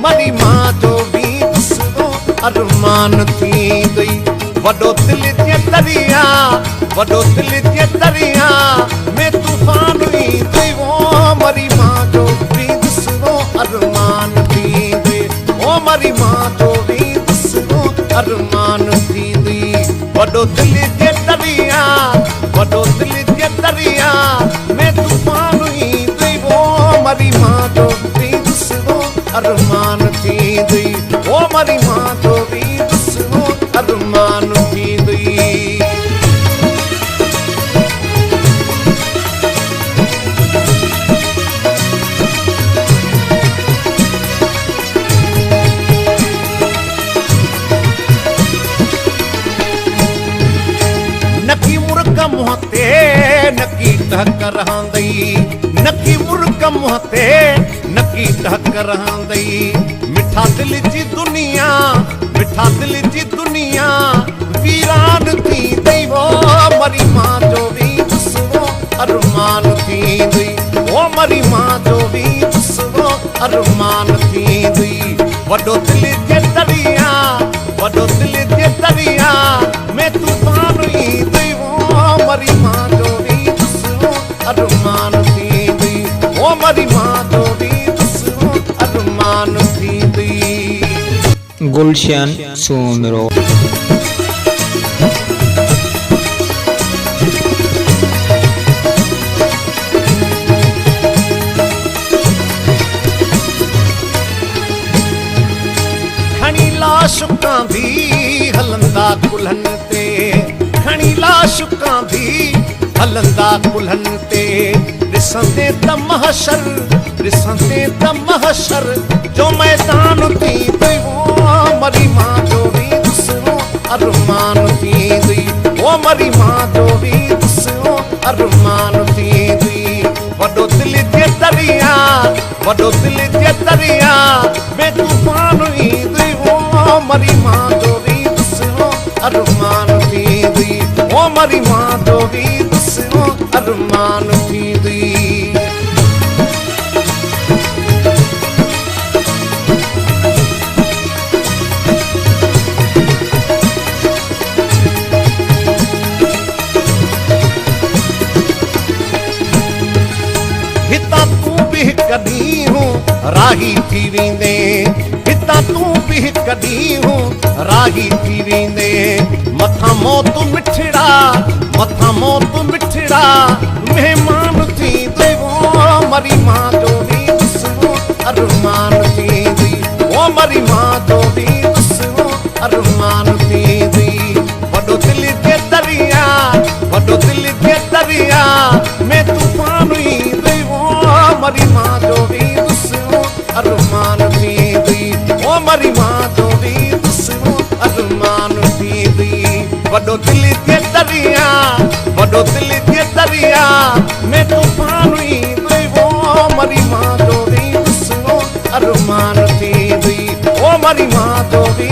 मरी मां जो भी दुसरो अरमान थी गई वडो दिल जे दरिया वडो दिल जे दरिया में तूफान हुई गई वो मरी मां जो भी दुसरो अरमान थी गई वो मरी मां जो भी दुसरो अरमान थी गई वडो दिल जे दरिया वडो दिल जे दरिया में तूफान हुई गई वो मरी मां जो भी दुसरो अरमान थी गई वो मरी मां जो भी दुसरो अरमान थी गई नकी मुर्ग मुहते नकी टहक रहंदई नकी मुर्ग मुहते नकी टहक रहंदई मिठा दिल जी दुनिया मिठा दिल जी दुनिया वीरान थी गई वो मरी मां जो भी दुसरो अरमान थी गई वो मरी मां जो भी दुसरो अरमान थी गई वडो दिल जे दरिया वडो दिल जे दरिया में तूफान हुई गई वो मरी मां जो भी दुसरो अरमान थी गई वो मरी मां जो भी दुसरो अरमान थी गई गुलशन सोमरो खणी लाशुकां भी हलंदा कुल्हन ते खणी लाशुकां भी हलंदा कुल्हन ते ॾिसंदे त महशर जो मैदान थी गई वो मरी मां जो भी दुसरो अरमान थी गई वो मरी मां जो भी दुसरो अरमान थी गई वडो दिल जे दरिया वडो दिल जे दरिया में तूफान हुई गई वो मरी मां जो भी दुसरो अरमान थी गई वो मरी मां जो भी दुसरो अरमान थी गई हिता तू भी कदी हूँ राही थी वेंदे हिता तू भी कदी हूँ राही थी वेंदे मथा मौत मिठड़ा मेहमान थी गई वो मरी मां जो भी दुसरो अरमान थी गई वो मरी मां जो भी दुसरो अरमान थी गई वडो दिल जे दरिया वडो दिल जे दरिया में तूफान हुई गई वो मरी मां जो भी दुसरो अरमान थी गई वो मरी मां जो भी दुसरो अरमान थी गई वडो दिल जे दरिया वडो दिल जे दरिया में तूफान हुई गई वो मरी मां जो भी दुसरो अरमान थी गई वो मरी मां जो भी